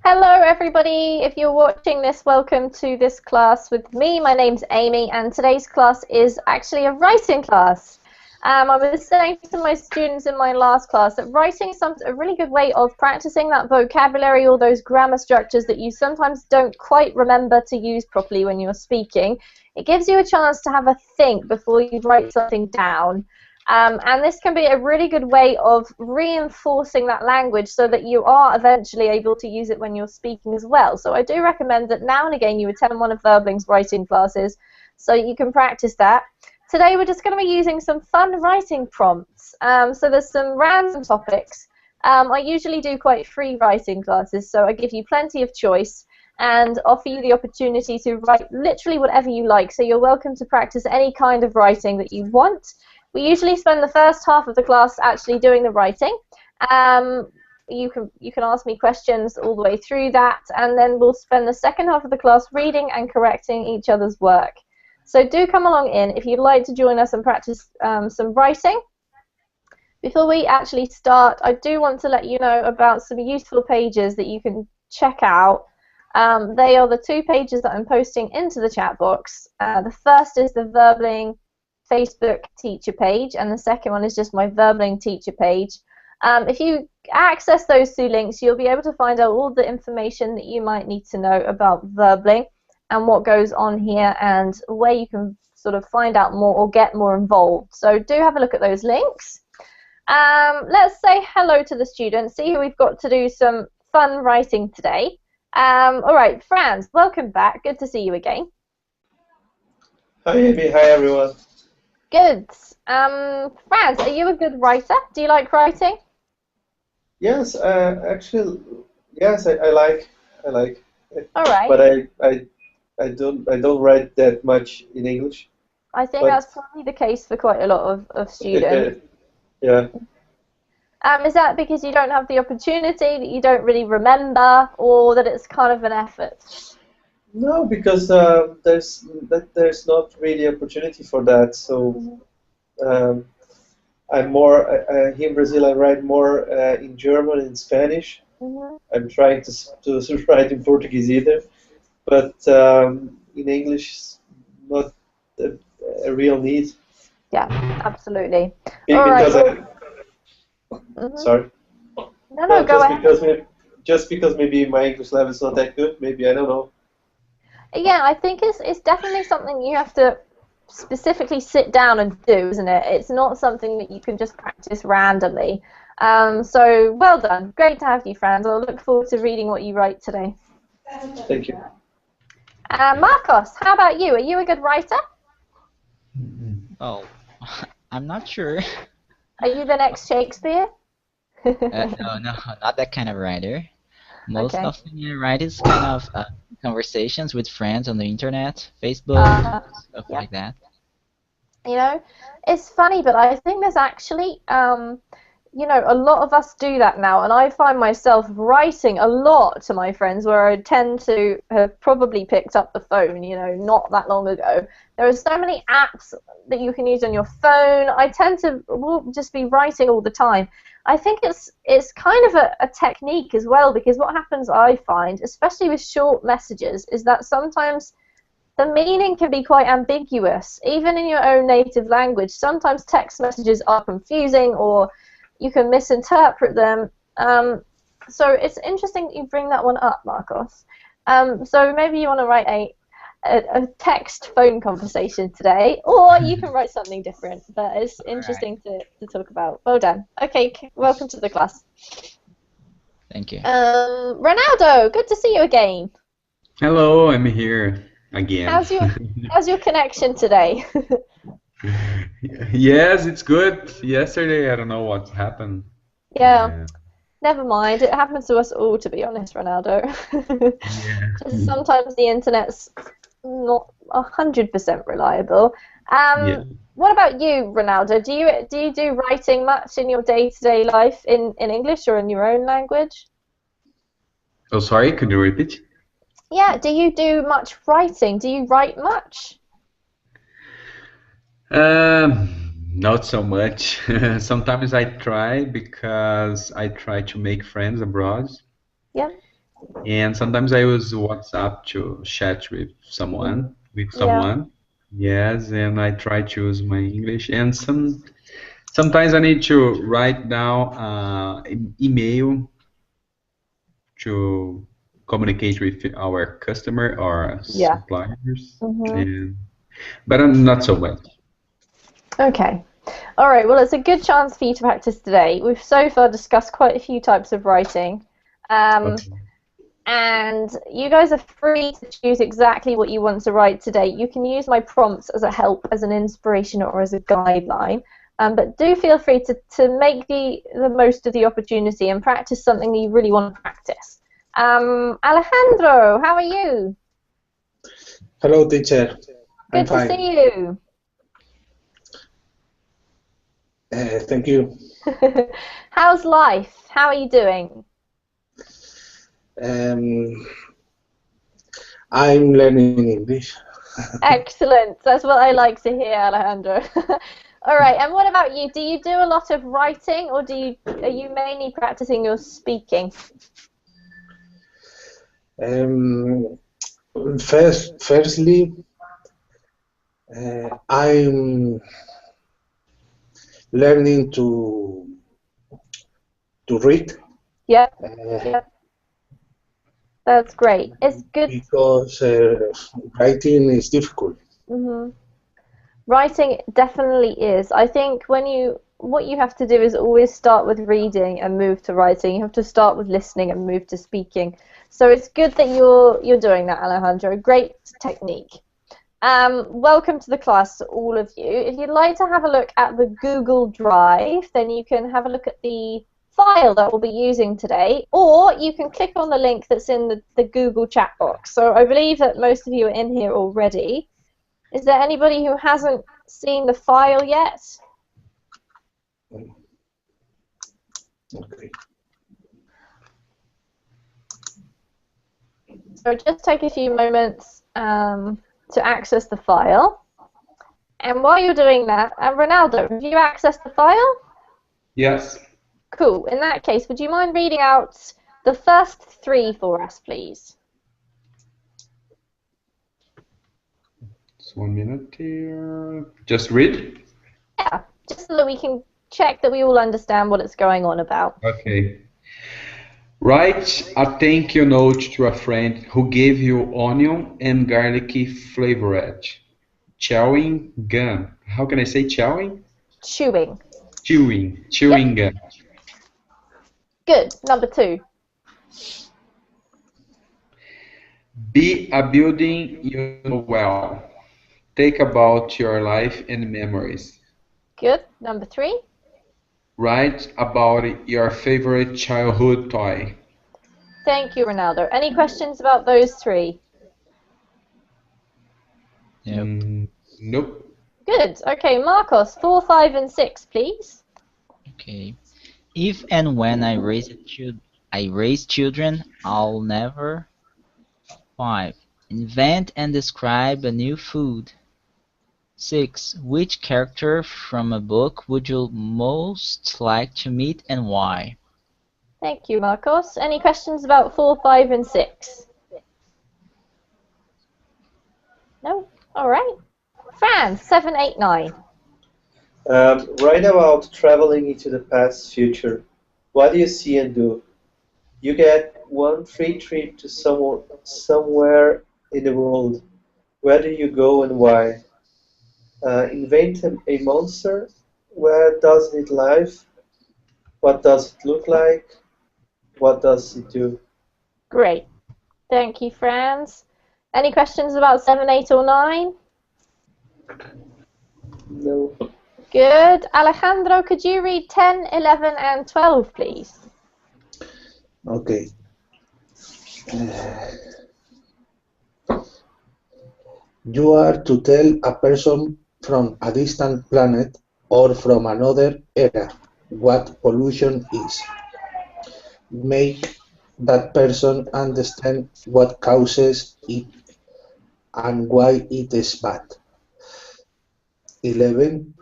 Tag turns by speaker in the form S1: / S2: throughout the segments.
S1: Hello everybody, if you're watching this, welcome to this class with me. My name's Amy and today's class is actually a writing class. I was saying to my students in my last class that writing is a really good way of practicing that vocabulary, all those grammar structures that you sometimes don't quite remember to use properly when you're speaking. It gives you a chance to have a think before you write something down. And this can be a really good way of reinforcing that language so that you are eventually able to use it when you're speaking as well. So I do recommend that now and again you attend one of Verbling's writing classes so you can practice that. Today we're just going to be using some fun writing prompts. So there's some random topics. I usually do quite free writing classes, so I give you plenty of choice and offer you the opportunity to write literally whatever you like. So you're welcome to practice any kind of writing that you want. We usually spend the first half of the class actually doing the writing. You can ask me questions all the way through that, and then we'll spend the second half of the class reading and correcting each other's work. So do come along in if you'd like to join us and practice some writing. Before we actually start, I do want to let you know about some useful pages that you can check out. They are the two pages that I'm posting into the chat box. The first is the Verbling Facebook teacher page, and the second one is just my Verbling teacher page. If you access those two links, you'll be able to find out all the information that you might need to know about Verbling and what goes on here and where you can sort of find out more or get more involved. So do have a look at those links. Let's say hello to the students, see who we've got to do some fun writing today. Alright, Franz, welcome back. Good to see you again.
S2: Hi Amy, hi everyone.
S1: Good. Franz, are you a good writer? Do you like writing?
S2: Yes, actually, yes, I like.
S1: All right.
S2: But I don't write that much in English.
S1: I think that's probably the case for quite a lot of students.
S2: Yeah.
S1: Is that because you don't have the opportunity, that you don't really remember, or that it's kind of an effort?
S2: No, because there's not really opportunity for that. So I'm more here in Brazil. I write more in German and Spanish. I'm trying to write in Portuguese either, but in English, not a real need.
S1: Yeah, absolutely.
S2: Because sorry.
S1: No, go ahead.
S2: Just because maybe my English level is not that good. Maybe I don't know.
S1: Yeah, I think it's definitely something you have to specifically sit down and do, isn't it? It's not something that you can just practice randomly. So well done. Great to have you, Franz. I'll look forward to reading what you write today.
S2: Thank you.
S1: Marcos, how about you? Are you a good writer?
S3: Oh, I'm not sure.
S1: Are you the next Shakespeare?
S3: No, not that kind of writer. Most of my write is kind of conversations with friends on the internet, Facebook, stuff like that.
S1: You know, it's funny, but I think there's actually, you know, a lot of us do that now, and I find myself writing a lot to my friends where I tend to have probably picked up the phone, you know, not that long ago. There are so many apps that you can use on your phone. I tend to just be writing all the time. I think it's kind of a technique as well, because what happens, I find, especially with short messages, is that sometimes the meaning can be quite ambiguous, even in your own native language. Sometimes text messages are confusing, or you can misinterpret them. So it's interesting that you bring that one up, Marcos. So maybe you want to write a text phone conversation today, or you can write something different, but it's interesting to talk about. Well done. Okay, welcome to the class.
S3: Thank you.
S1: Ronaldo, good to see you again.
S4: Hello, I'm here again.
S1: How's your connection today?
S4: Yes, it's good. Yesterday, I don't know what happened.
S1: Yeah. Never mind. It happens to us all, to be honest, Ronaldo.
S4: Yeah.
S1: Just sometimes the internet's not 100% reliable. What about you, Ronaldo? Do you do writing much in your day-to-day life in English or in your own language?
S4: Oh, sorry. Could you repeat?
S1: Yeah. Do you do much writing? Do you write much?
S4: Not so much. Sometimes I try because I try to make friends abroad.
S1: Yeah.
S4: And sometimes I use WhatsApp to chat with someone,
S1: Yeah.
S4: Yes, and I try to use my English. And sometimes I need to write down an email to communicate with our customer or
S1: Yeah.
S4: suppliers.
S1: Mhm.
S4: And but I'm not so much.
S1: Okay. All right. Well, it's a good chance for you to practice today. We've so far discussed quite a few types of writing.
S4: Okay.
S1: And you guys are free to choose exactly what you want to write today. You can use my prompts as a help, as an inspiration, or as a guideline. But do feel free to make the most of the opportunity and practice something that you really want to practice. Alejandro, how are you?
S5: Hello, teacher. I'm
S1: Good to
S5: fine.
S1: see you.
S5: Thank you.
S1: How's life? How are you doing?
S5: Um, I'm learning English.
S1: Excellent. That's what I like to hear, Alejandro. All right. And what about you? Do you do a lot of writing, or are you mainly practicing your speaking?
S5: Um, firstly, I'm learning to read
S1: Yep.
S5: uh,
S1: Yep. That's great. It's good.
S5: because writing is difficult.
S1: hmm Writing definitely is. I think what you have to do is always start with reading and move to writing. You have to start with listening and move to speaking. So it's good that you're doing that, Alejandro. Great technique. Welcome to the class, all of you. If you'd like to have a look at the Google Drive, then you can have a look at the file that we'll be using today, or you can click on the link that's in the Google chat box. So I believe that most of you are in here already. Is there anybody who hasn't seen the file yet?
S5: Okay.
S1: So just take a few moments to access the file. And while you're doing that, Ronaldo, have you accessed the file?
S4: Yes.
S1: Cool. In that case, would you mind reading out the first three for us, please?
S4: Just 1 minute here. Just read.
S1: Yeah, just so that we can check that we all understand what it's going on about.
S4: Okay. Write a thank you note to a friend who gave you onion and garlic flavored chewing gum. How can I say chewing?
S1: Chewing.
S4: Chewing gum.
S1: Good. Number two.
S4: Be a building you know well. Think about your life and memories.
S1: Good. Number three.
S4: Write about your favorite childhood toy.
S1: Thank you, Ronaldo. Any questions about those three?
S3: Yep.
S4: Nope.
S1: Good. Okay, Marcos, 4, 5, and 6, please.
S3: Okay. If and when I raise children, I'll never 5. Invent and describe a new food. 6. Which character from a book would you most like to meet and why?
S1: Thank you, Marcos. Any questions about 4, 5, and 6? No? All right. Franz, 7, 8, 9.
S2: Write about traveling into the past future. What do you see and do? You get one free trip to somewhere in the world. Where do you go and why? Invent a monster. Where does it live? What does it look like? What does it do?
S1: Great. Thank you, Franz. Any questions about 7, 8, or 9?
S2: No.
S1: Good. Alejandro, could you read 10, 11, and 12, please?
S5: Okay. You are to tell a person from a distant planet or from another era what pollution is. Make that person understand what causes it and why it is bad. 11.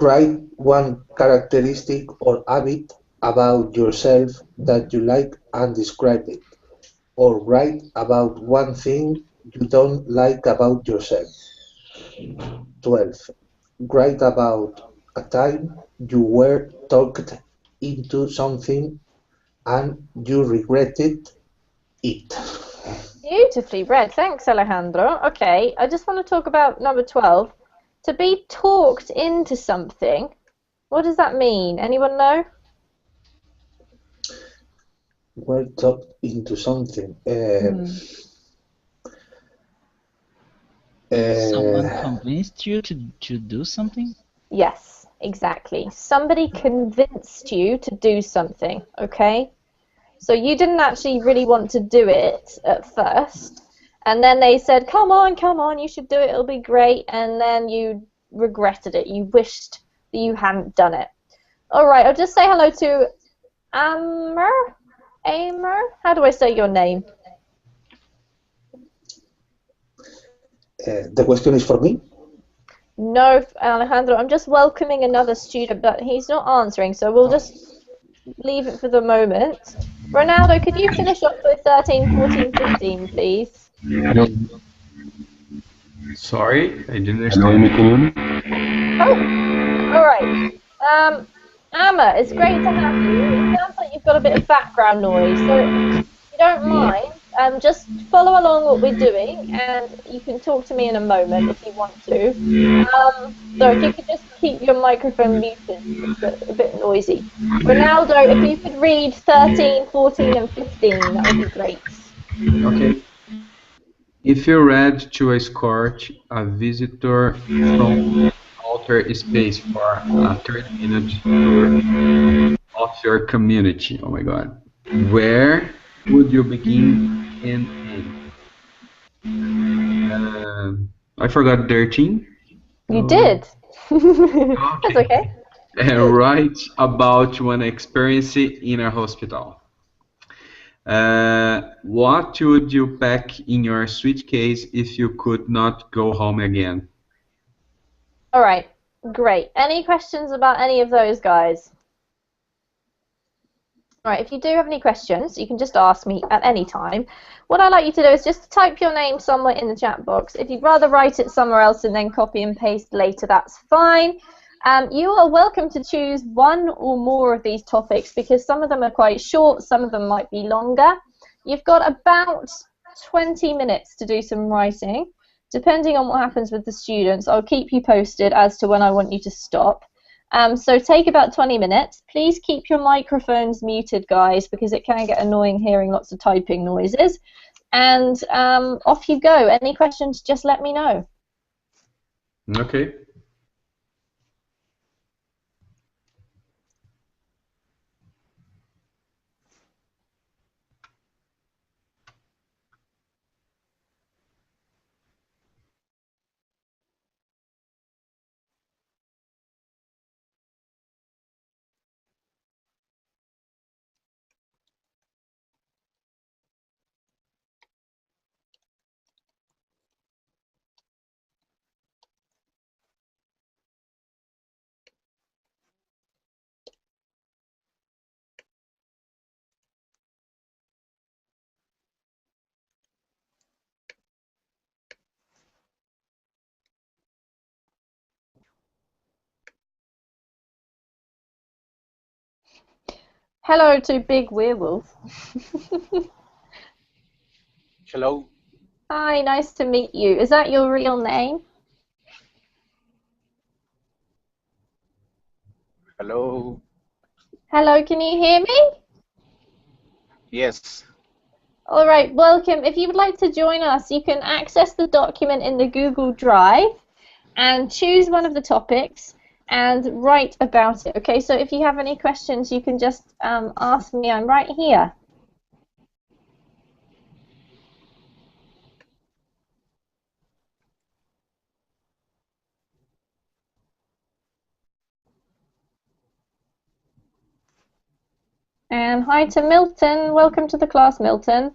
S5: Write one characteristic or habit about yourself that you like and describe it. or write about one thing you don't like about yourself. 12. Write about a time you were talked into something and you regretted it.
S1: Beautifully read. Thanks, Alejandro. Okay, I just want to talk about number 12. To be talked into something. What does that mean? Anyone know?
S5: Were talked into something.
S3: Someone
S5: Uh,
S3: convinced you to do something?
S1: Yes, exactly. Somebody convinced you to do something, okay? So you didn't actually really want to do it at first, and then they said, come on, you should do it, it'll be great, and then you regretted it. You wished that you hadn't done it. All right, I'll just say hello to Amr. Amr? How do I say your name?
S5: the question is for me.
S1: No, Alejandro, I'm just welcoming another student, but he's not answering, so we'll just leave it for the moment. Ronaldo, could you finish off with 13, 14, 15, please?
S6: Hello,
S4: Sorry, I didn't
S6: hello, Amy,
S4: understand.
S6: can you hear me?
S1: Oh, all right. Amma, it's great to have you. It sounds like you've got a bit of background noise, so if you don't mind, just follow along what we're doing, and you can talk to me in a moment if you want to. So if you could just keep your microphone muted, it's a bit noisy. Ronaldo, if you could read 13, 14, and 15, that would be great.
S4: Okay. If you read to escort a visitor from outer space for a 30-minute tour of your community, oh my God, where would you begin and end? I forgot 13.
S1: You did. That's
S4: Okay.
S1: okay.
S4: Write about one experience in a hospital. What would you pack in your suitcase if you could not go home again?
S1: All right, great. Any questions about any of those guys? All right, if you do have any questions, you can just ask me at any time. What I'd like you to do is just type your name somewhere in the chat box. If you'd rather write it somewhere else and then copy and paste later, that's fine. You are welcome to choose one or more of these topics because some of them are quite short, some of them might be longer. You've got about 20 minutes to do some writing. Depending on what happens with the students, I'll keep you posted as to when I want you to stop. So take about 20 minutes. Please keep your microphones muted, guys, because it can get annoying hearing lots of typing noises. And off you go. Any questions, just let me know.
S4: Okay.
S1: Hello to Big Werewolf.
S7: Hello.
S1: Hi, nice to meet you. Is that your real name?
S7: Hello.
S1: Hello, can you hear me?
S7: Yes.
S1: All right, welcome. If you would like to join us, you can access the document in the Google Drive and choose one of the topics and write about it. Okay, so if you have any questions, you can just ask me. I'm right here. And hi to Milton. Welcome to the class, Milton.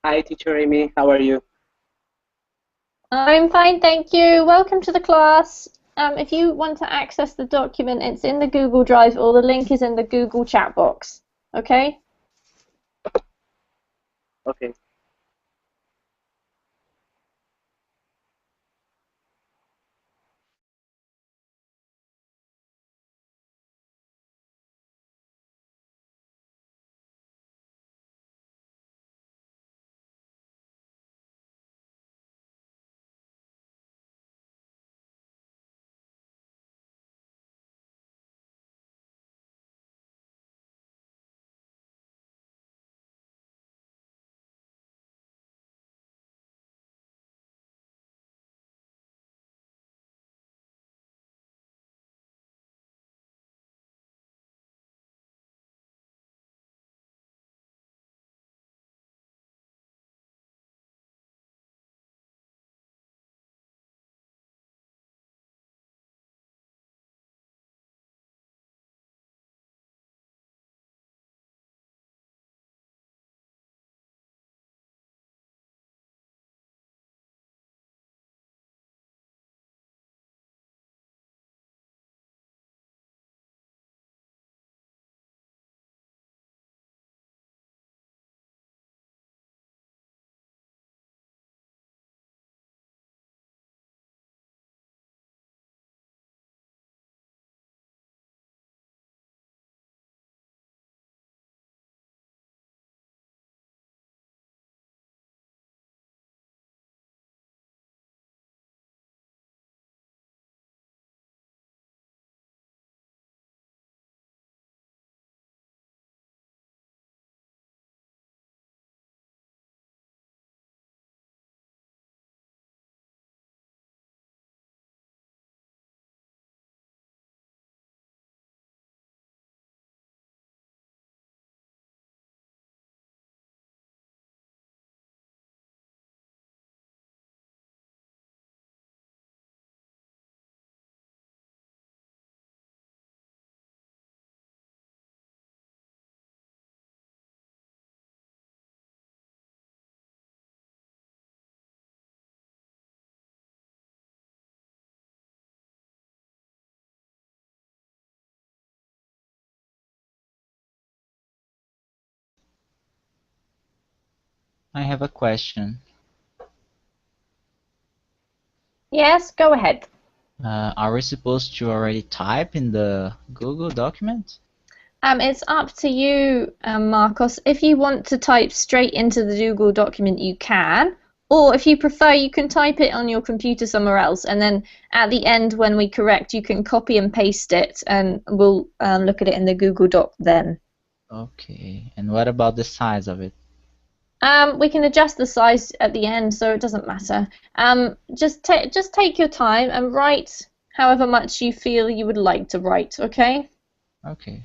S6: Hi, teacher Amy. How are you?
S1: I'm fine, thank you. Welcome to the class. If you want to access the document, it's in the Google Drive or the link is in the Google chat box. Okay?
S6: Okay.
S3: I have a question.
S1: Yes, go ahead.
S3: Are we supposed to already type in the Google document?
S1: It's up to you, Marcos. If you want to type straight into the Google document, you can. Or if you prefer, you can type it on your computer somewhere else. And then at the end, when we correct, you can copy and paste it, and we'll look at it in the Google Doc then.
S3: Okay. And what about the size of it?
S1: We can adjust the size at the end, so it doesn't matter. Just take your time and write however much you feel you would like to write, okay?
S3: Okay.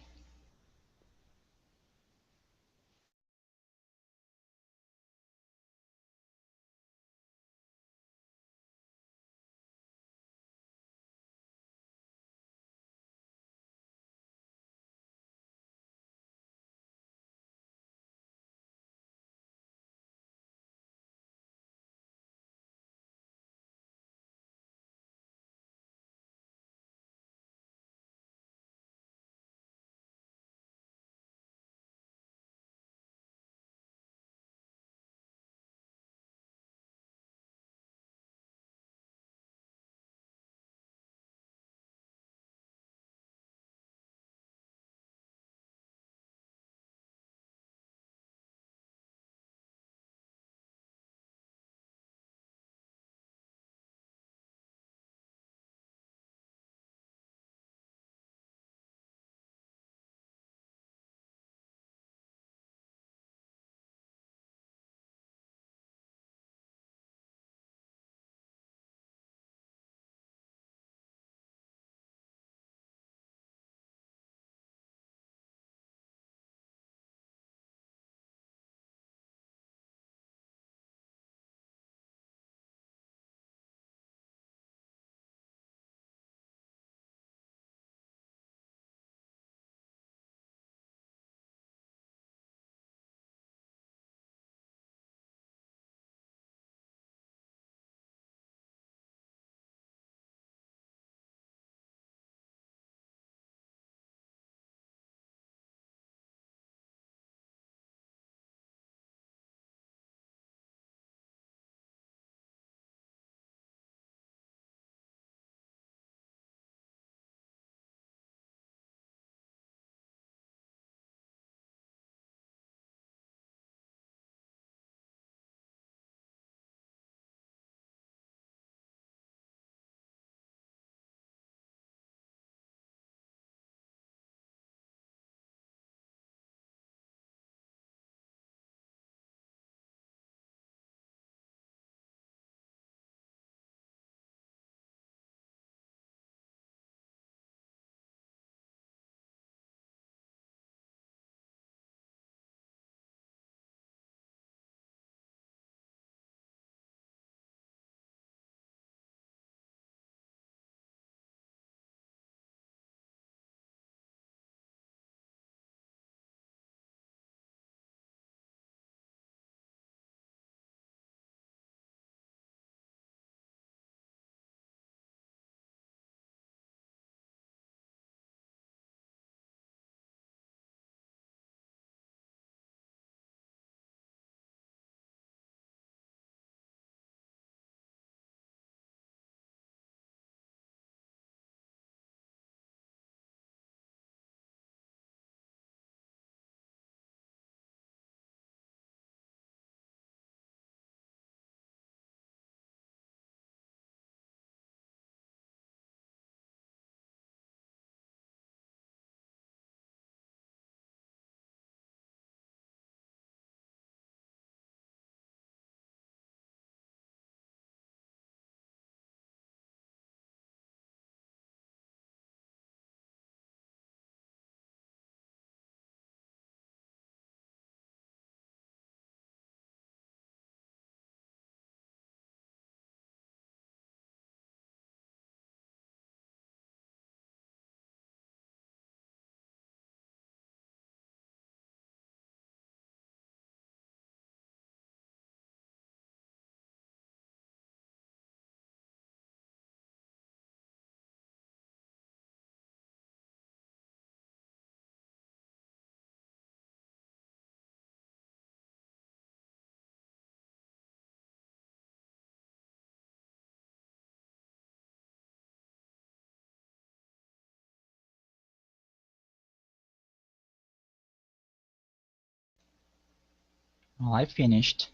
S3: Well, I finished.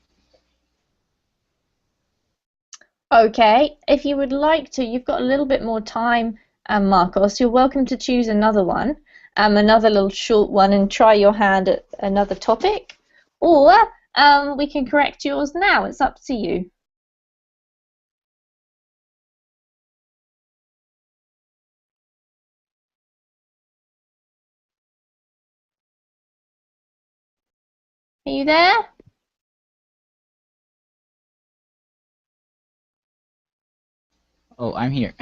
S1: Okay, if you would like to, you've got a little bit more time, Marcos. You're welcome to choose another one, another little short one, and try your hand at another topic, or we can correct yours now. It's up to you. Are you there?
S3: Oh, I'm here.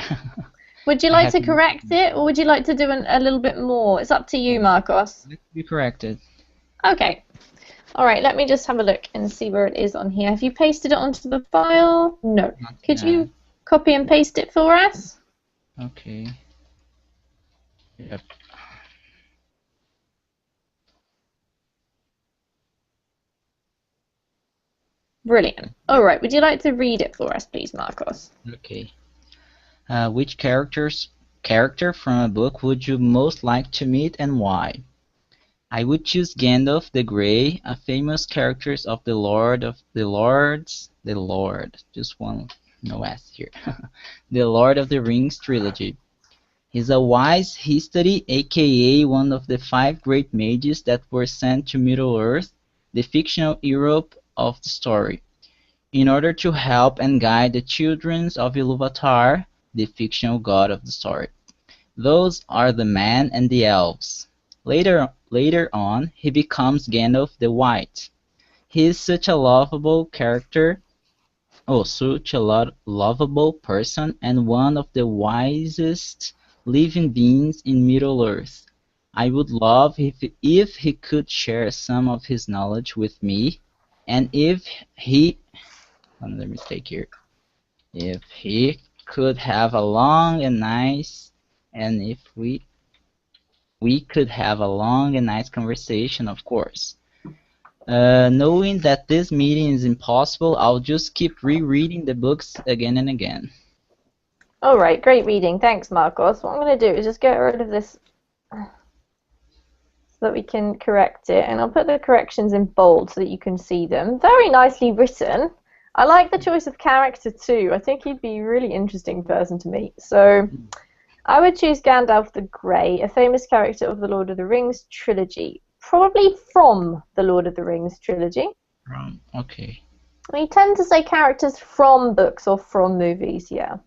S1: Would you
S3: I
S1: like
S3: have
S1: to correct it, or would you like to do a little bit more? It's up to you, Marcos.
S3: Let's be corrected.
S1: Okay. All right, let me just have a look and see where it is on here. Have you pasted it onto the file? No.
S3: Not
S1: Could
S3: yet.
S1: you copy and paste it for us?
S3: Okay. Yep.
S1: Brilliant. All right, would you like to read it for us, please, Marcos?
S3: Okay. Which character from a book would you most like to meet and why? I would choose Gandalf the Grey, a famous character of the Lord, just one, no S here, the Lord of the Rings trilogy. He's a wise history, aka one of the 5 great mages that were sent to Middle-earth, the fictional Europe of the story, in order to help and guide the children of Ilúvatar, the fictional god of the story. Those are the men and the elves. Later on, he becomes Gandalf the White. He is such a lovable character, such a lovable person, and one of the wisest living beings in Middle-earth. I would love if he could share some of his knowledge with me, and if he, another mistake here, if he could have a long and nice, and if we could have a long and nice conversation, of course. Knowing that this meeting is impossible, I'll just keep rereading the books again and again.
S1: All right, great reading. Thanks, Marcos. What I'm going to do is just get rid of this so that we can correct it, and I'll put the corrections in bold so that you can see them. Very nicely written. I like the choice of character too. I think he'd be a really interesting person to meet. So I would choose Gandalf the Grey, a famous character of the Lord of the Rings trilogy. Probably from the Lord of the Rings trilogy.
S3: Okay.
S1: We tend to say characters from books or from movies, yeah.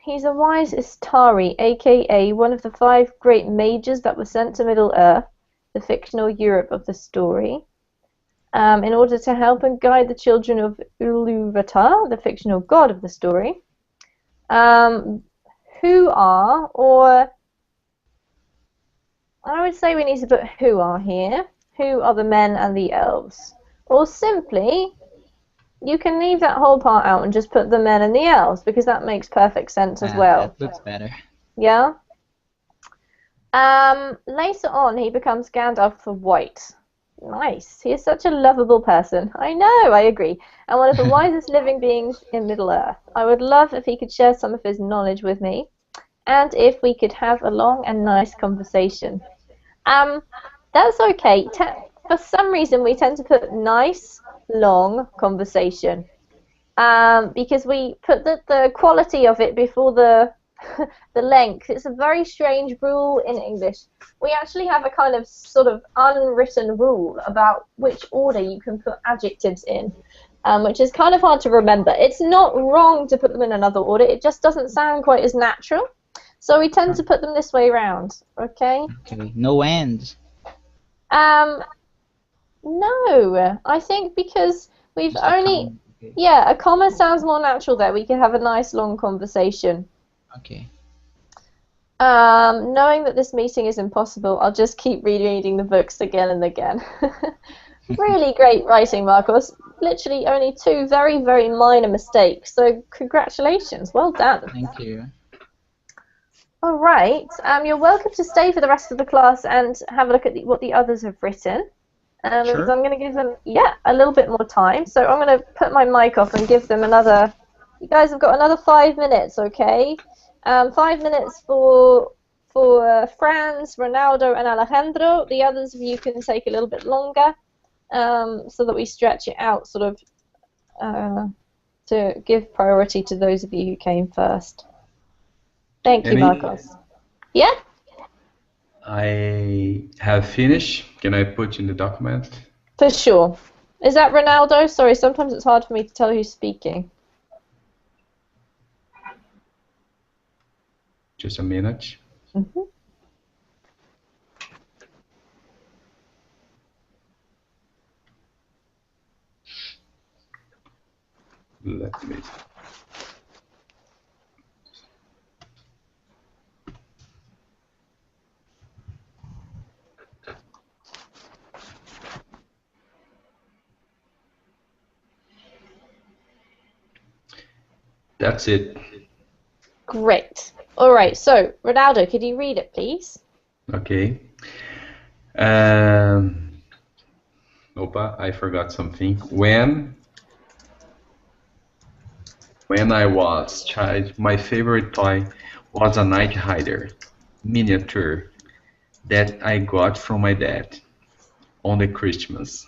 S1: He's a wise Istari, aka one of the 5 great mages that were sent to Middle-earth, the fictional Europe of the story, in order to help and guide the children of Ilúvatar, the fictional god of the story. Who are, or I would say we need to put who are here. Who are the men and the elves? Or simply, you can leave that whole part out and just put the men and the elves, because that makes perfect sense as well.
S3: That looks better.
S1: Yeah? Later on, he becomes Gandalf the White. Nice. He is such a lovable person. I know, I agree. And one of the wisest living beings in Middle-earth. I would love if he could share some of his knowledge with me, and if we could have a long and nice conversation. That's okay. For some reason, we tend to put nice, long conversation, because we put the quality of it before the the length. It's a very strange rule in English. We actually have a kind of sort of unwritten rule about which order you can put adjectives in, which is kind of hard to remember. It's not wrong to put them in another order. It just doesn't sound quite as natural. So we tend to put them this way around, okay?
S3: Okay, no end.
S1: No, I think because we've
S3: Just a
S1: only,
S3: comma. Okay.
S1: yeah, a comma sounds more natural there. We could have a nice long conversation.
S3: Okay.
S1: Knowing that this meeting is impossible, I'll just keep rereading the books again and again. Really great writing, Marcos. Literally only 2 very, very minor mistakes. So congratulations, well done.
S3: Thank you.
S1: All right. You're welcome to stay for the rest of the class and have a look at what the others have written.
S3: Sure.
S1: Because I'm going to give them, a little bit more time. So I'm going to put my mic off and give them another. You guys have got another 5 minutes, okay? 5 minutes for Franz, Ronaldo, and Alejandro. The others of you can take a little bit longer. so that we stretch it out, sort of, to give priority to those of you who came first. Thank you,
S4: Amy,
S1: Marcos. Yeah?
S4: I have finished. Can I put in the document?
S1: For sure. Is that Ronaldo? Sorry, sometimes it's hard for me to tell who's speaking.
S4: Just a minute.
S1: Mm-hmm.
S4: Let me. That's it.
S1: Great. All right, so, Ronaldo, could you read it, please?
S4: Okay. Opa, I forgot something. When I was child, my favorite toy was a Night Rider miniature that I got from my dad on the Christmas.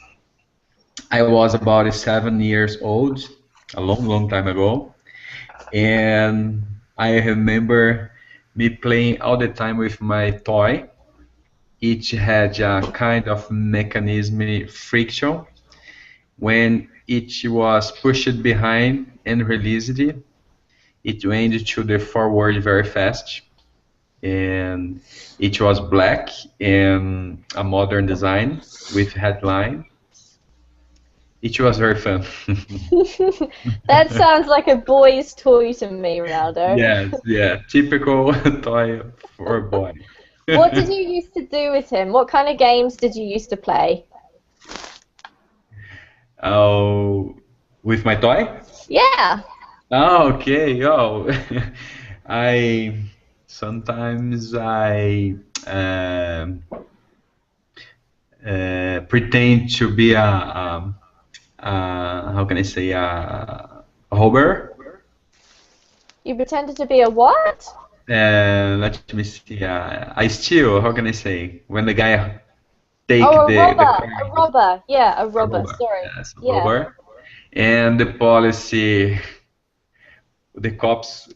S4: I was about 7 years old, a long, long time ago, and I remember me playing all the time with my toy. Each had a kind of mechanism friction. When it was pushed behind and released, it went to the forward very fast. And it was black and a modern design with headline. It was very fun.
S1: That sounds like a boy's toy to me, Ronaldo.
S4: Yes, yeah, typical toy for a boy.
S1: What did you used to do with him? What kind of games did you used to play?
S4: Oh, with my toy?
S1: Yeah.
S4: Oh, okay. Oh, I sometimes I pretend to be how can I say a robber.
S1: You pretended to be a what?
S4: Let me see. I steal. How can I say when the guy take
S1: Oh, a
S4: the
S1: robber.
S4: car?
S1: A robber. Yeah, a
S4: A
S1: robber.
S4: robber.
S1: Sorry.
S4: Yes, a
S1: Yeah.
S4: robber. And the policy, the cops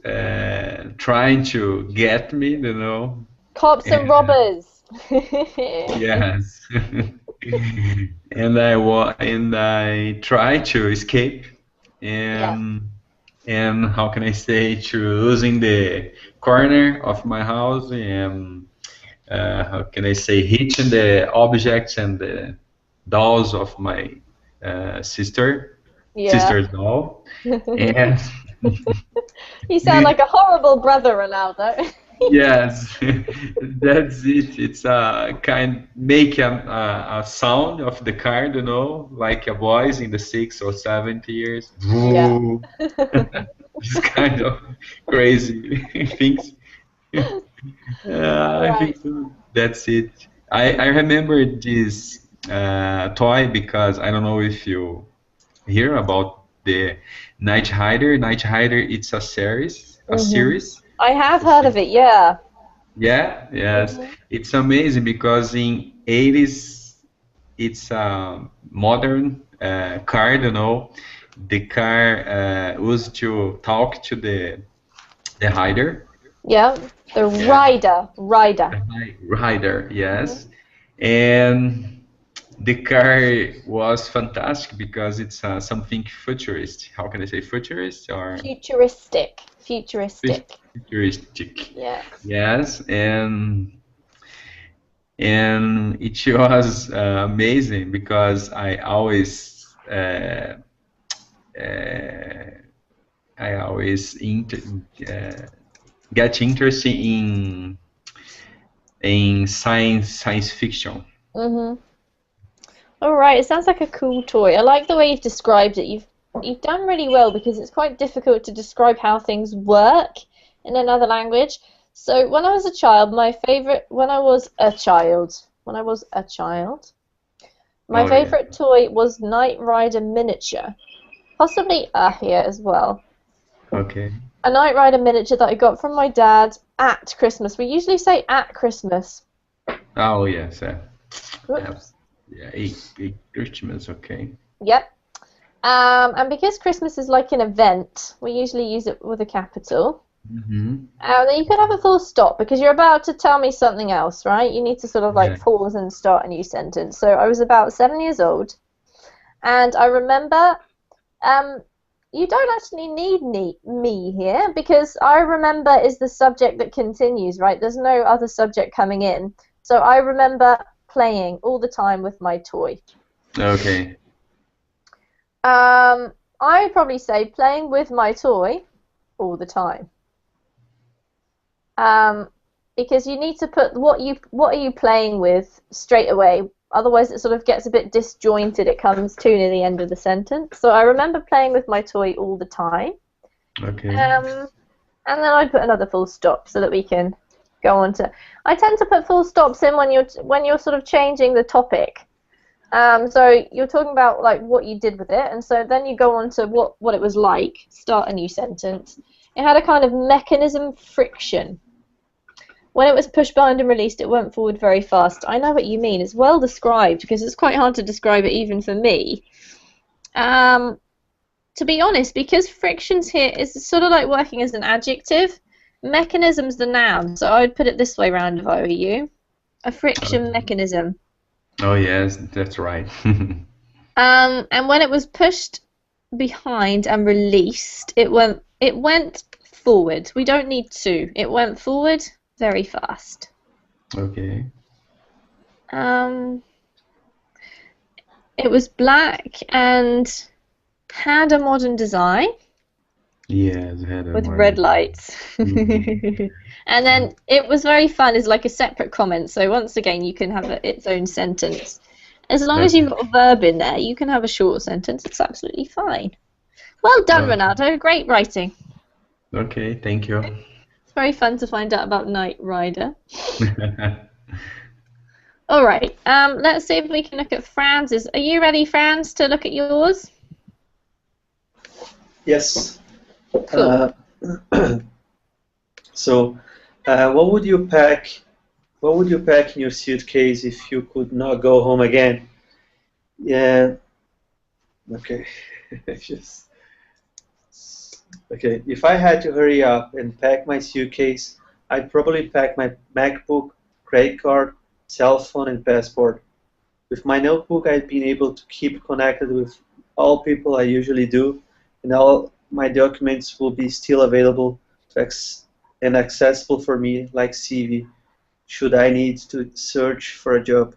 S4: trying to get me, you know.
S1: Cops and robbers.
S4: Yes. And I try to escape,
S1: Yeah.
S4: and how can I say, to losing the corner of my house, and how can I say, hitching the objects and the dolls of my
S1: Yeah.
S4: sister's doll, and
S1: You sound like a horrible brother, Ronaldo.
S4: yes, that's it. It's a kind make a sound of the car, you know, like a voice in the 6 or 7 years.
S1: Yeah.
S4: Woo. This kind of crazy things. I
S1: Right.
S4: think so. That's it. I remember this toy because I don't know if you hear about the Night Rider. Night Rider, it's a series, a
S1: Mhm.
S4: series.
S1: I have
S4: It's a
S1: heard of
S4: series.
S1: it. Yeah.
S4: Yeah, yes.
S1: Mhm.
S4: It's amazing because in 80s it's a modern car, you know. The car used to talk to the rider.
S1: Yeah. The
S4: Yeah,
S1: rider. Rider.
S4: rider,
S1: Mhm.
S4: yes. And the car was fantastic because it's something futurist. How can I say futurist or
S1: Futuristic. Futuristic.
S4: futuristic?
S1: Yeah.
S4: Yes, and it was amazing because uh, I always get interested in science fiction.
S1: Mhm. All right. It sounds like a cool toy. I like the way you've described it. You've done really well because it's quite difficult to describe how things work in another language. So when I was a child, when I was a child, my
S4: Oh yeah.
S1: favorite toy was Knight Rider miniature, possibly here as well.
S4: Okay.
S1: A Knight Rider miniature that I got from my dad at Christmas. We usually say at Christmas.
S4: Oh yes.
S1: Whoops.
S4: Yes. Yeah, a Christmas, okay.
S1: Yep. And because Christmas is like an event, we usually use it with a capital.
S4: Mm-hmm.
S1: Then you could have a full stop because you're about to tell me something else, right? You need to sort of
S4: Yeah.
S1: like pause and start a new sentence. So I was about 7 years old, and I remember, you don't actually need me here because I remember is the subject that continues, right? There's no other subject coming in. So I remember playing all the time with my toy.
S4: Okay.
S1: I would probably say playing with my toy all the time. Because you need to put what are you playing with straight away. Otherwise, it sort of gets a bit disjointed. It comes to near the end of the sentence. So I remember playing with my toy all the time.
S4: Okay.
S1: And then I put another full stop so that we can go on to. I tend to put full stops in when you're sort of changing the topic. So you're talking about like what you did with it, and so then you go on to what it was like. Start a new sentence. It had a kind of mechanism friction. When it was pushed behind and released, it went forward very fast. I know what you mean. It's well described because it's quite hard to describe it even for me. To be honest, because friction's here is sort of like working as an adjective. Mechanism's the noun, so I would put it this way round if I were you. A friction mechanism.
S4: Oh yes, that's right.
S1: And when it was pushed behind and released, it went forward. We don't need to. It went forward very fast.
S4: Okay.
S1: It was black and had a modern design
S4: Yes, had a
S1: with
S4: more-
S1: red lights.
S4: Mhm.
S1: And then it was very fun is like a separate comment. So once again, you can have its own sentence. As long as you've got a verb in there, you can have a short sentence. It's absolutely fine. Well done,
S4: Okay.
S1: Ronaldo. Great writing.
S4: Okay, thank you.
S1: It's very fun to find out about Knight Rider. All right. Let's see if we can look at Franz's. Are you ready, Franz, to look at yours?
S2: Yes.
S1: Cool.
S2: So, what would you pack? What would you pack in your suitcase if you could not go home again? Yeah. Okay. Just. Okay. If I had to hurry up and pack my suitcase, I'd probably pack my MacBook, credit card, cell phone, and passport. With my notebook, I'd been able to keep connected with all people I usually do, and all my documents will be still available and accessible for me, like CV, should I need to search for a job.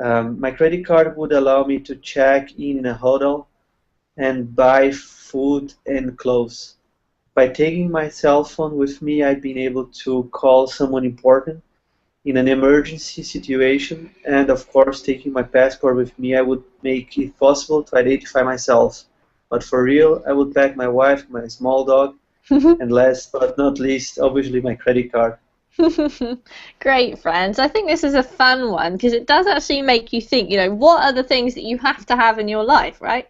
S2: My credit card would allow me to check in a hotel and buy food and clothes. By taking my cell phone with me, I'd been able to call someone important in an emergency situation, and of course, taking my passport with me, I would make it possible to identify myself. But for real, I would pack my wife, my small dog, and last but not least, obviously, my credit card.
S1: Great, friends. I think this is a fun one because it does actually make you think, what are the things that you have to have in your life, right?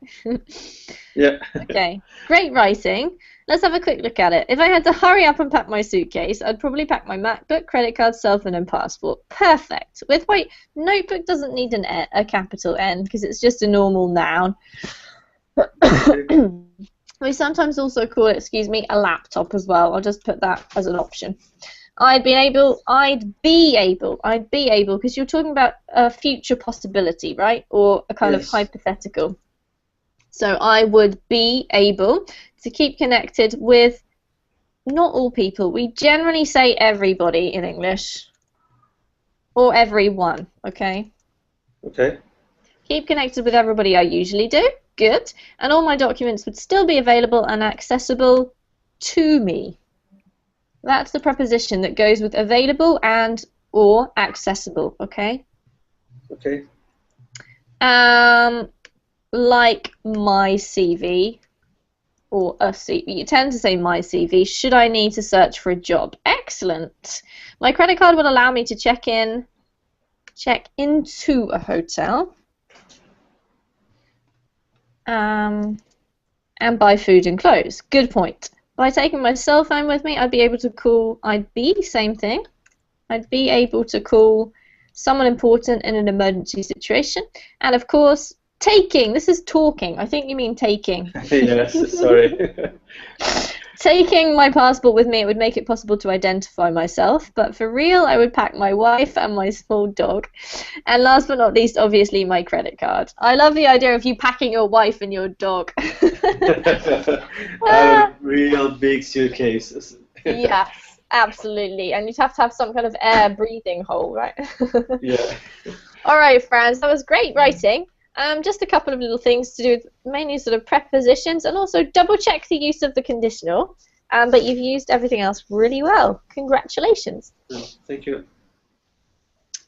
S2: Yeah.
S1: Okay, great writing. Let's have a quick look at it. If I had to hurry up and pack my suitcase, I'd probably pack my MacBook, credit card, cell phone, and passport. Perfect. Notebook doesn't need a capital N because it's just a normal noun. We sometimes also call it, a laptop as well. I'll just put that as an option. I'd be able, because you're talking about a future possibility, right? Or a kind of
S2: Yes.
S1: hypothetical. So I would be able to keep connected with not all people. We generally say everybody in English. Or everyone, okay?
S2: Okay.
S1: Keep connected with everybody I usually do. Good. And all my documents would still be available and accessible to me. That's the preposition that goes with available and or accessible, okay?
S2: Okay.
S1: Like my CV or a CV. You tend to say my CV. Should I need to search for a job? Excellent. My credit card would allow me to check into a hotel. And buy food and clothes. Good point. By taking my cell phone with me, I'd be able to call, same thing. I'd be able to call someone important in an emergency situation, and of course, taking. This is talking. I think you mean taking.
S2: Yes, sorry.
S1: Taking my passport with me, it would make it possible to identify myself, but for real, I would pack my wife and my small dog. And last but not least, obviously, my credit card. I love the idea of you packing your wife and your dog.
S2: I have real big suitcases.
S1: Yes, absolutely. And you'd have to have some kind of air breathing hole, right?
S2: Yeah.
S1: All right, Franz, that was great writing. Just a couple of little things to do with mainly sort of prepositions, and also double check the use of the conditional. But you've used everything else really well. Congratulations.
S2: Thank you.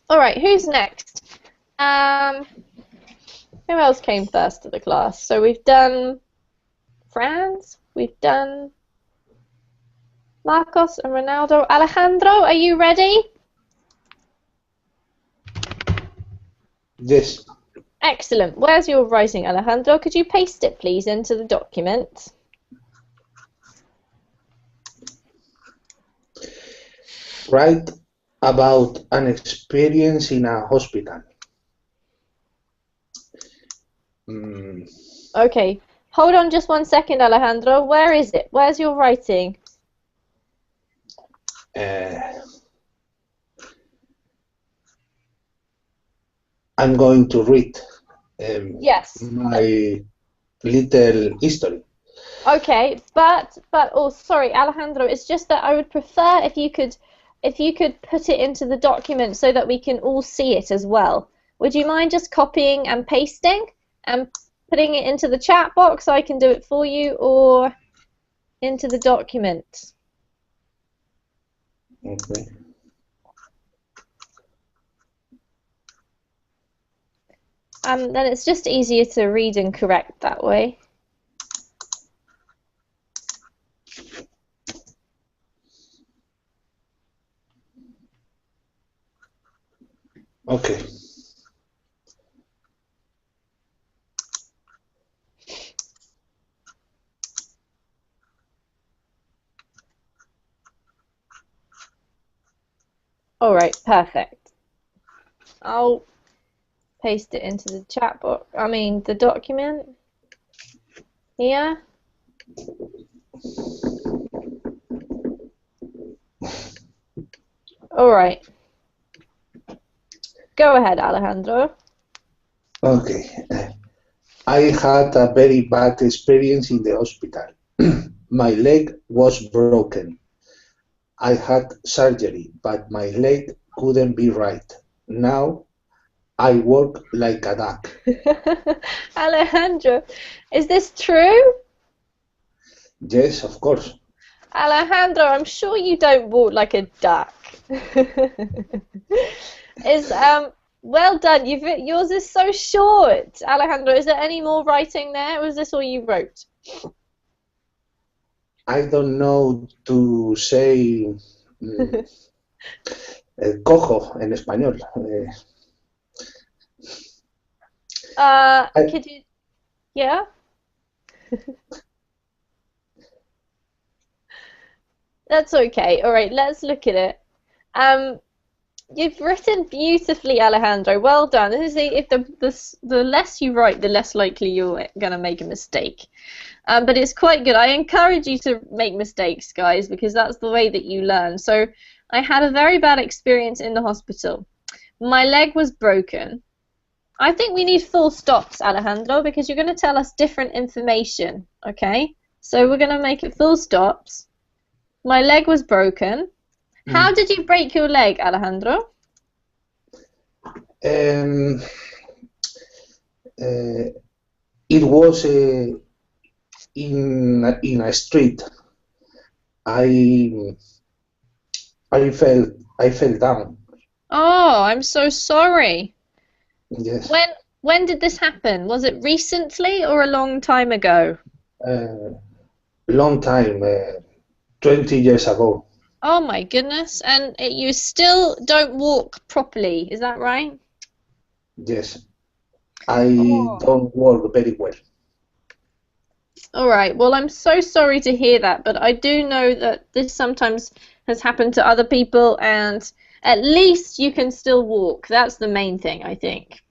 S1: All right, who's next? Who else came first to the class? So we've done Franz, we've done Marcos and Ronaldo. Alejandro, are you ready?
S5: Yes.
S1: Excellent. Where's your writing, Alejandro? Could you paste it, please, into the document?
S5: Write about an experience in a hospital.
S1: Okay. Hold on just 1 second, Alejandro. Where is it? Where's your writing?
S5: I'm going to read
S1: Yes.
S5: my little history.
S1: Okay, but oh, sorry, Alejandro. It's just that I would prefer if you could put it into the document so that we can all see it as well. Would you mind just copying and pasting and putting it into the chat box so I can do it for you, or into the document?
S5: Okay.
S1: Then it's just easier to read and correct that way.
S5: Okay.
S1: All right, perfect. I'll paste it into the chat box. I mean, the document here. All right. Go ahead, Alejandro.
S5: Okay. I had a very bad experience in the hospital. My leg was broken. I had surgery, but my leg couldn't be right. Now I work like a duck.
S1: Alejandro, is this true?
S5: Yes, of course.
S1: Alejandro, I'm sure you don't walk like a duck. Well done. Yours is so short. Alejandro, is there any more writing there? Or was this all you wrote?
S5: I don't know to say cojo en español.
S1: Could you? Yeah. That's okay. All right, let's look at it. You've written beautifully, Alejandro. Well done. This is if the less you write, the less likely you're gonna make a mistake. But it's quite good. I encourage you to make mistakes, guys, because that's the way that you learn. So I had a very bad experience in the hospital. My leg was broken. I think we need full stops, Alejandro, because you're going to tell us different information, okay? So we're going to make it full stops. My leg was broken. How did you break your leg, Alejandro?
S5: It was in a street. I fell down.
S1: Oh, I'm so sorry.
S5: Yes.
S1: When did this happen? Was it recently or a long time ago?
S5: Long time, 20 years ago.
S1: Oh my goodness. And you still don't walk properly, is that right?
S5: Yes. I don't walk very well.
S1: All right. Well, I'm so sorry to hear that, but I do know that this sometimes has happened to other people, and At least you can still walk. That's the main thing, I think.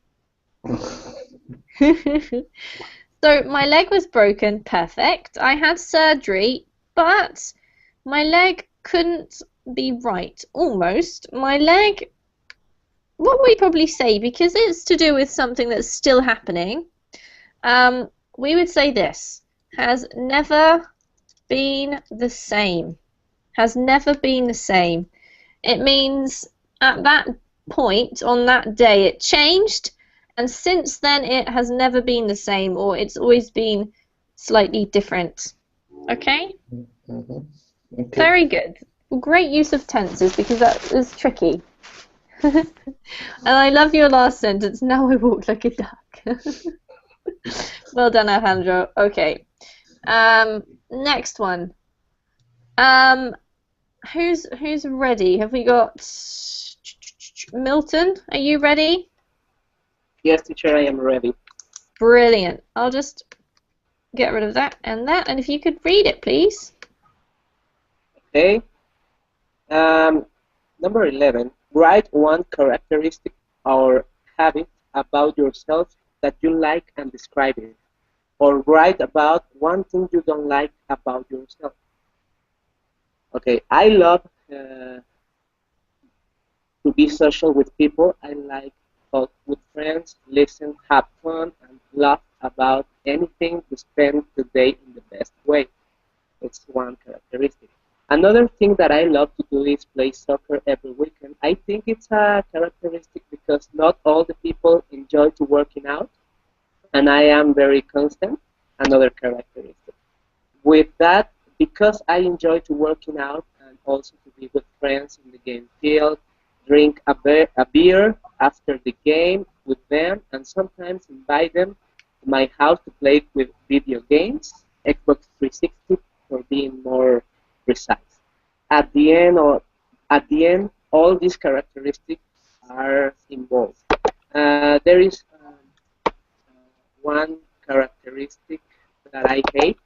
S1: So my leg was broken. Perfect. I had surgery, but my leg couldn't be right. Almost. My leg, what would we probably say, because it's to do with something that's still happening, we would say this: has never been the same. Has never been the same. It means at that point, on that day, it changed, and since then it has never been the same, or it's always been slightly different. Okay?
S5: Okay.
S1: Very good. Great use of tenses, because that is tricky. And I love your last sentence. Now I walk like a duck. Well done, Alejandro. Okay. Next one. Who's ready? Have we got Milton? Are you ready?
S6: Yes, teacher, I am ready.
S1: Brilliant. I'll just get rid of that, and if you could read it, please.
S6: Okay. Number 11. Write one characteristic or habit about yourself that you like and describe it. Or write about one thing you don't like about yourself. Okay, I love to be social with people. I like talk with friends, listen, have fun, and laugh about anything to spend the day in the best way. It's one characteristic. Another thing that I love to do is play soccer every weekend. I think it's a characteristic because not all the people enjoy to working out, and I am very constant. Another characteristic. With that, because I enjoy to working out and also to be with friends in the game field, drink a beer after the game with them, and sometimes invite them to my house to play with video games, Xbox 360 for being more precise. At the end, all these characteristics are involved. There is one characteristic that I hate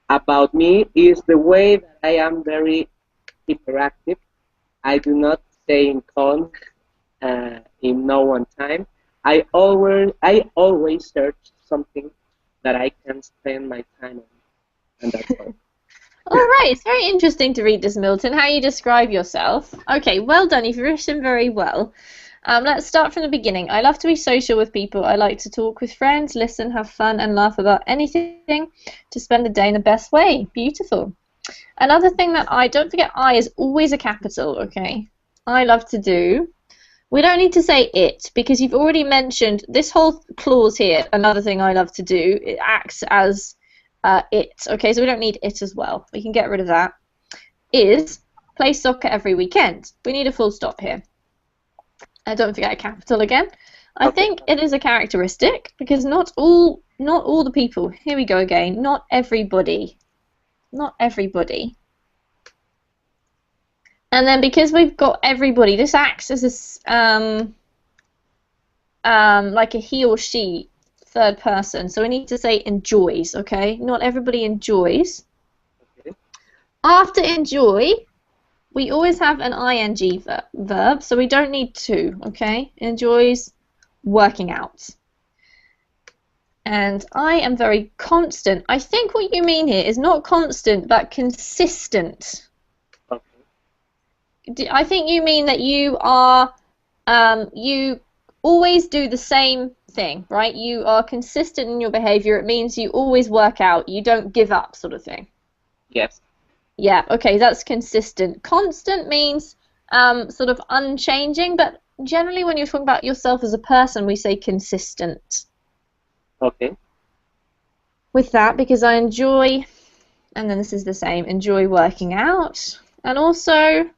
S6: about me is the way that I am very hyperactive. I do not stay in calm in no one time. I always search something that I can spend my time on, and that's all.
S1: All right, it's very interesting to read this, Milton, how you describe yourself. Okay, well done, you've written very well. Let's start from the beginning. I love to be social with people. I like to talk with friends, listen, have fun, and laugh about anything to spend the day in the best way. Beautiful. Another thing that don't forget, I is always a capital, okay? I love to do. We don't need to say it, because you've already mentioned this whole clause here. Another thing I love to do, it acts as it, okay? So we don't need it as well. We can get rid of that. Is play soccer every weekend. We need a full stop here. Don't forget a capital again. I think it is a characteristic because not all the people. Here we go again. Not everybody. Not everybody. And then because we've got everybody, this acts as a like a he or she, third person. So we need to say enjoys. Okay. Not everybody enjoys.
S6: Okay.
S1: After enjoy, we always have an ing verb, so we don't need to, okay? Enjoys working out. And I am very constant. I think what you mean here is not constant, but consistent.
S6: Okay.
S1: I think you mean that you are, you always do the same thing, right? You are consistent in your behavior. It means you always work out. You don't give up, sort of thing.
S6: Yes.
S1: Yeah, okay, that's consistent. Constant means sort of unchanging, but generally when you're talking about yourself as a person, we say consistent.
S6: Okay.
S1: With that, because I enjoy, and then this is the same, enjoy working out, and also,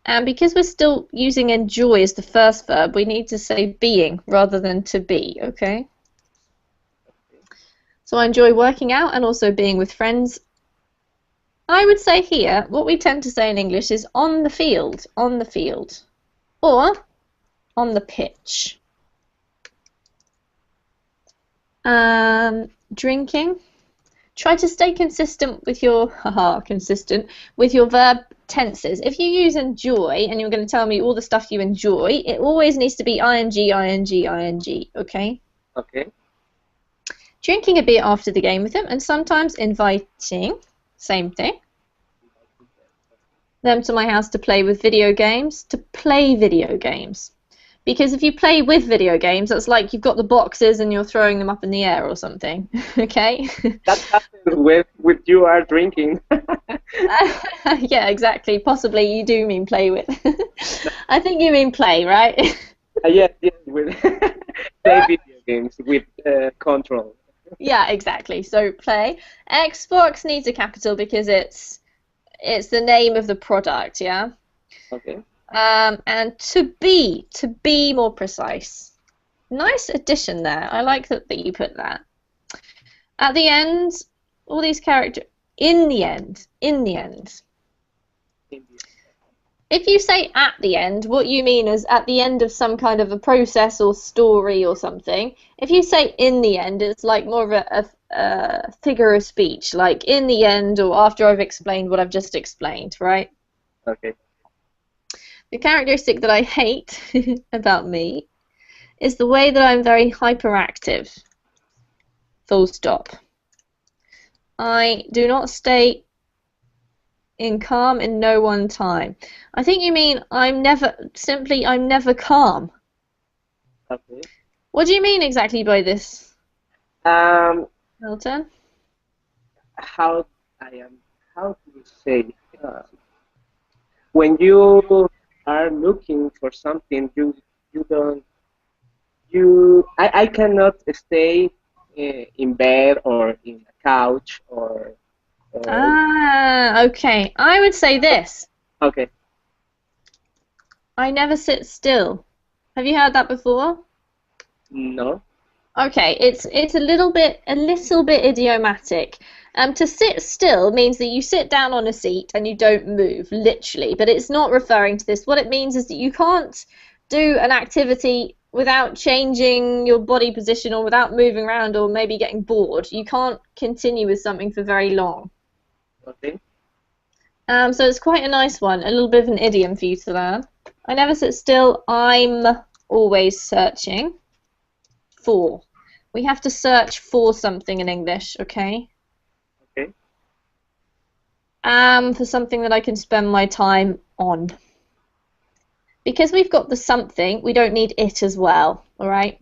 S1: and because we're still using enjoy as the first verb, we need to say being rather than to be, okay? So I enjoy working out and also being with friends. I would say here, what we tend to say in English is on the field, or on the pitch. Drinking. Try to stay consistent with your, with your verb tenses. If you use enjoy and you're going to tell me all the stuff you enjoy, it always needs to be ing, ing, ing, okay?
S6: Okay.
S1: Drinking a beer after the game with them, and sometimes inviting, same thing, them to my house to play with video games, to play video games. Because if you play with video games, that's like you've got the boxes and you're throwing them up in the air or something, okay?
S6: That happens with you are drinking.
S1: Yeah, exactly. Possibly you do mean play with. I think you mean play, right?
S6: Yes, with play video games with control.
S1: Yeah, exactly. So play. Xbox needs a capital because it's the name of the product, yeah?
S6: Okay.
S1: And to be more precise. Nice addition there. I like that you put that. At the end, all these characters, in the end. If you say at the end, what you mean is at the end of some kind of a process or story or something. If you say in the end, it's like more of a figure of speech, like in the end or after I've explained what I've just explained, right?
S6: Okay.
S1: The characteristic that I hate about me is the way that I'm very hyperactive. Full stop. I do not stay in calm in no one time. I think you mean I'm never calm.
S6: Okay.
S1: What do you mean exactly by this, Milton?
S6: How do you say? When you are looking for something, I cannot stay in bed or in a couch or.
S1: Okay. I would say this.
S6: Okay.
S1: I never sit still. Have you heard that before?
S6: No.
S1: Okay, it's a little bit idiomatic. To sit still means that you sit down on a seat and you don't move, literally, but it's not referring to this. What it means is that you can't do an activity without changing your body position or without moving around or maybe getting bored. You can't continue with something for very long.
S6: Okay.
S1: So it's quite a nice one, a little bit of an idiom for you to learn. I never sit still, I'm always searching for. We have to search for something in English, okay?
S6: Okay.
S1: For something that I can spend my time on. Because we've got the something, we don't need it as well, alright?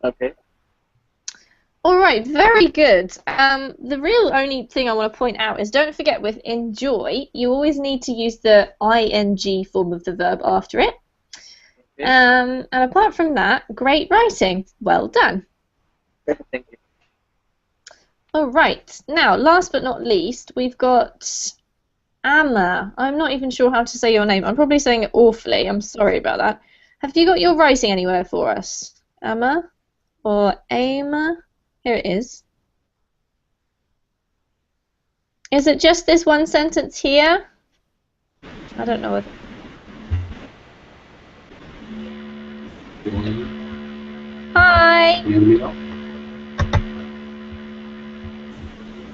S6: Okay.
S1: Alright, very good. The real only thing I want to point out is don't forget with enjoy, you always need to use the ing form of the verb after it.
S6: Okay.
S1: And apart from that, great writing. Well done.
S6: Thank you.
S1: Alright, now last but not least, we've got Amma. I'm not even sure how to say your name. I'm probably saying it awfully. I'm sorry about that. Have you got your writing anywhere for us? Amma? Or Ama? Here it is. Is it just this one sentence here? I don't know. Hi!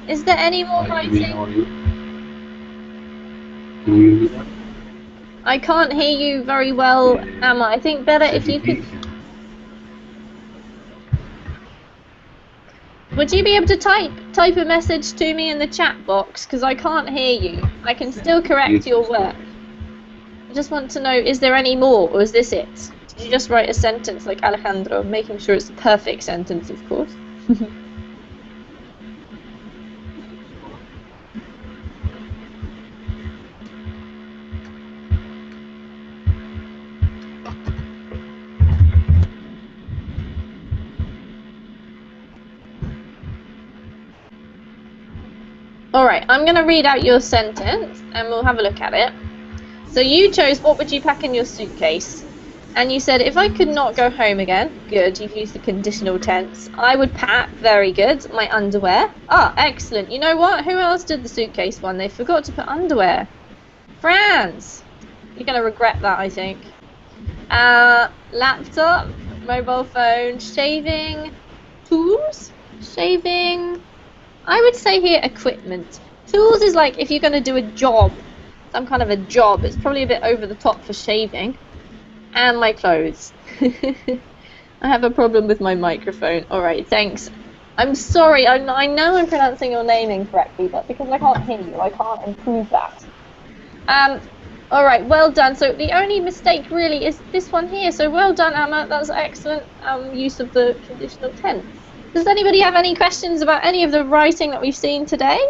S1: Is there any more writing? I can't hear you very well, Amma. I think better if you could... Would you be able to type a message to me in the chat box? Because I can't hear you. I can still correct your work. I just want to know, is there any more, or is this it? Did you just write a sentence like Alejandro, making sure it's the perfect sentence, of course? Alright, I'm going to read out your sentence and we'll have a look at it. So you chose what would you pack in your suitcase? And you said, if I could not go home again, good, you've used the conditional tense. I would pack, very good, my underwear. Ah, excellent. You know what? Who else did the suitcase one? They forgot to put underwear. Franz! You're going to regret that, I think. Laptop, mobile phone, shaving, tools, shaving... I would say here equipment. Tools is like if you're going to do a job. some kind of a job. It's probably a bit over the top for shaving. And my clothes. I have a problem with my microphone. Alright, thanks. I'm sorry, I know I'm pronouncing your name incorrectly, but because I can't hear you, I can't improve that. Alright, well done. So the only mistake really is this one here. So well done, Emma. That's excellent use of the conditional tense. Does anybody have any questions about any of the writing that we've seen today?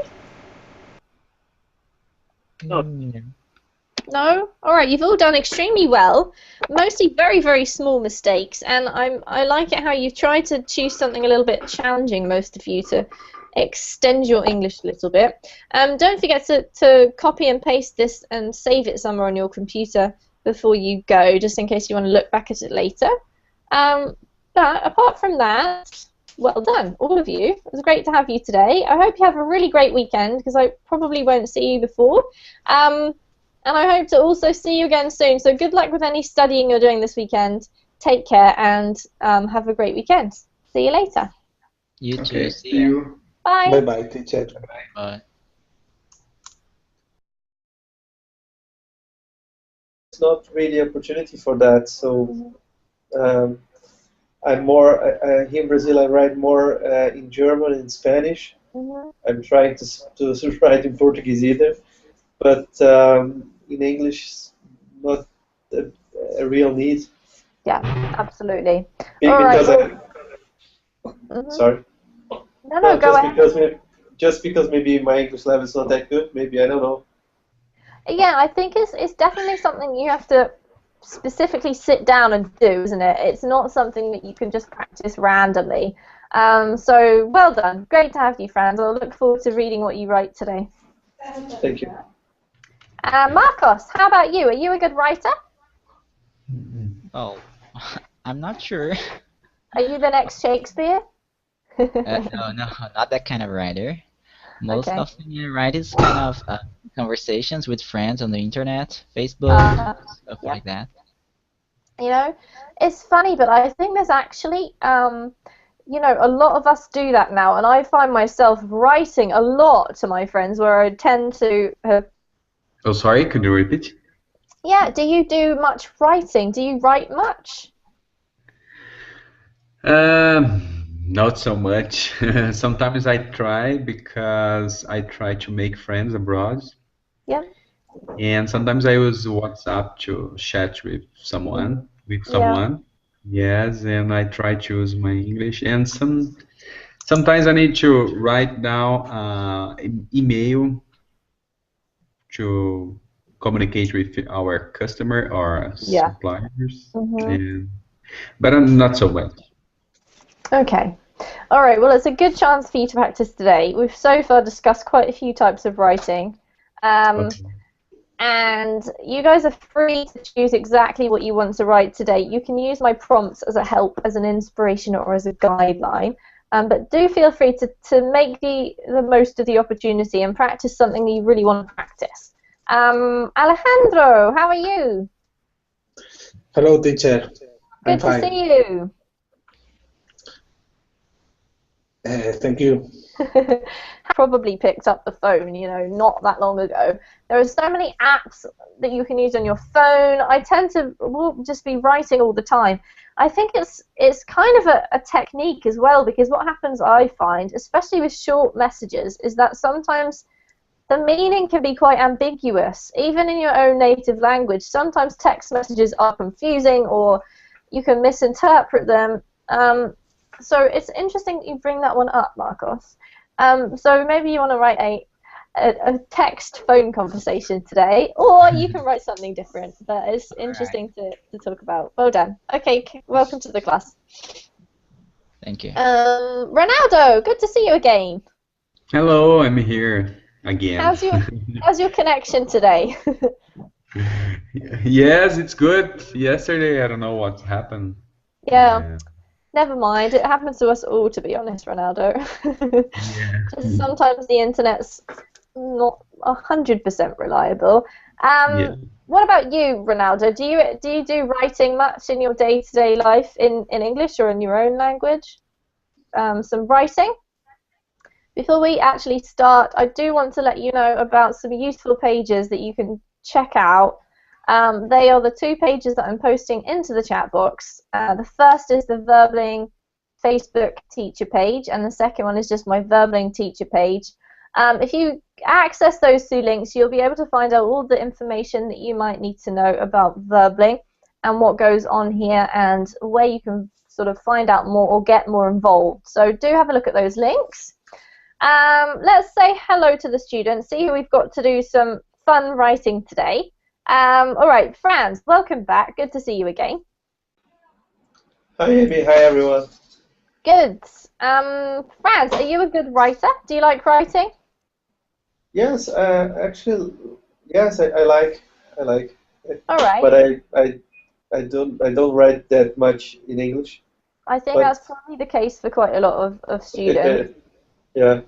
S6: No.
S1: No? Alright, you've all done extremely well. Mostly very, very small mistakes, and I like it how you've tried to choose something a little bit challenging, most of you, to extend your English a little bit. Don't forget to copy and paste this and save it somewhere on your computer before you go, just in case you want to look back at it later. But apart from that, well done, all of you. It was great to have you today. I hope you have a really great weekend, because I probably won't see you before. And I hope to also see you again soon. So good luck with any studying you're doing this weekend. Take care and have a great weekend. See you later.
S3: You too.
S4: Okay,
S3: See
S4: see
S3: ya.
S4: you.
S1: Bye.
S5: Bye-bye, teacher.
S3: Bye.
S2: It's not really opportunity for that. So I'm more here in Brazil. I write more in German and Spanish. I'm trying to write in Portuguese either, but in English, not a real need.
S1: Yeah, absolutely.
S2: Because sorry.
S1: No, go ahead.
S2: Just because maybe my English level is not that good. Maybe, I don't know.
S1: Yeah, I think it's definitely something you have to specifically sit down and do, isn't it? It's not something that you can just practice randomly. So well done. Great to have you, Franz. I'll look forward to reading what you write today.
S2: Thank you.
S1: Marcos, how about you? Are you a good writer?
S3: Oh, I'm not sure.
S1: Are you the next Shakespeare?
S3: No, not that kind of writer. Most
S1: Okay.
S3: often I write is kind of conversations with friends on the internet, Facebook, stuff
S1: yeah.
S3: like that.
S1: You know, it's funny, but I think there's actually, you know, a lot of us do that now, and I find myself writing a lot to my friends where I tend to...
S4: Oh, sorry, could you repeat?
S1: Yeah, do you do much writing? Do you write much?
S4: Not so much. Sometimes I try because I try to make friends abroad.
S1: Yeah.
S4: And sometimes I use WhatsApp to chat with someone. Yes, and I try to use my English. And sometimes I need to write down an email to communicate with our customer or suppliers. But I'm not so much.
S1: Okay. All right. Well, it's a good chance for you to practice today. We've so far discussed quite a few types of writing.
S4: Okay.
S1: And you guys are free to choose exactly what you want to write today. You can use my prompts as a help, as an inspiration, or as a guideline. But do feel free to make the most of the opportunity and practice something that you really want to practice. Alejandro, how are you?
S5: Hello, teacher. I'm
S1: Good to
S5: fine.
S1: see you.
S5: Thank you.
S1: Probably picked up the phone, you know, not that long ago. There are so many apps that you can use on your phone. I tend to just be writing all the time. I think it's kind of a technique as well, because what happens, I find, especially with short messages, is that sometimes the meaning can be quite ambiguous, even in your own native language. Sometimes text messages are confusing, or you can misinterpret them. So it's interesting that you bring that one up, Marcos. So maybe you want to write a text phone conversation today, or you can write something different, but it's interesting to talk about. Well done. Okay, welcome to the class.
S3: Thank you.
S1: Ronaldo, good to see you again.
S4: Hello, I'm here again.
S1: How's your connection today?
S4: Yes, it's good. Yesterday, I don't know what happened.
S1: Yeah. Never mind. It happens to us all, to be honest, Ronaldo. Just sometimes the internet's not 100% reliable. What about you, Ronaldo? Do you do writing much in your day-to-day life in English or in your own language? Some writing? Before we actually start, I do want to let you know about some useful pages that you can check out. They are the 2 pages that I'm posting into the chat box. The first is the Verbling Facebook teacher page, and the second one is just my Verbling teacher page. If you access those 2 links, you'll be able to find out all the information that you might need to know about Verbling and what goes on here and where you can sort of find out more or get more involved. So do have a look at those links. Let's say hello to the students, see who we've got to do some fun writing today. All right, Franz, welcome back. Good to see you again.
S2: Hi, Amy. Hi, everyone.
S1: Good. Franz, are you a good writer? Do you like writing?
S2: Yes, actually, yes, I like.
S1: All right.
S2: But I don't write that much in English.
S1: I think that's probably the case for quite a lot of students.
S2: Yeah.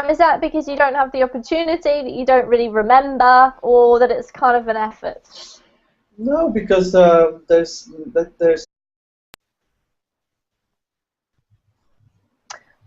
S1: Is that because you don't have the opportunity, that you don't really remember, or that it's kind of an effort?
S2: No, because there's.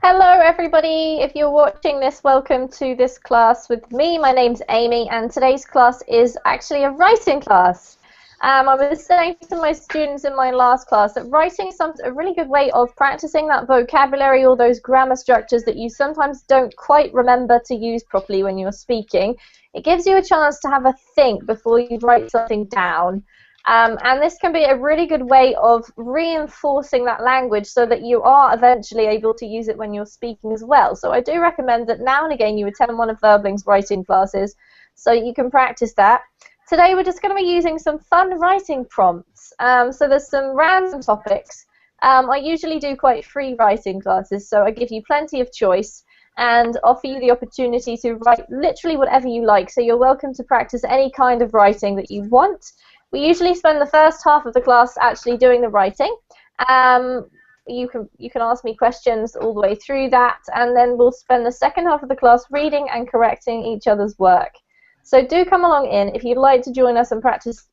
S1: Hello everybody, if you're watching this, welcome to this class with me. My name's Amy and today's class is actually a writing class. I was saying to my students in my last class that writing is a really good way of practicing that vocabulary, or those grammar structures that you sometimes don't quite remember to use properly when you're speaking. It gives you a chance to have a think before you write something down. And this can be a really good way of reinforcing that language so that you are eventually able to use it when you're speaking as well. So I do recommend that now and again you attend one of Verbling's writing classes so you can practice that. Today we're just going to be using some fun writing prompts. So there's some random topics. I usually do quite free writing classes, so I give you plenty of choice and offer you the opportunity to write literally whatever you like. So you're welcome to practice any kind of writing that you want. We usually spend the first half of the class actually doing the writing. You can ask me questions all the way through that, and then we'll spend the second half of the class reading and correcting each other's work. So do come along in if you'd like to join us and practice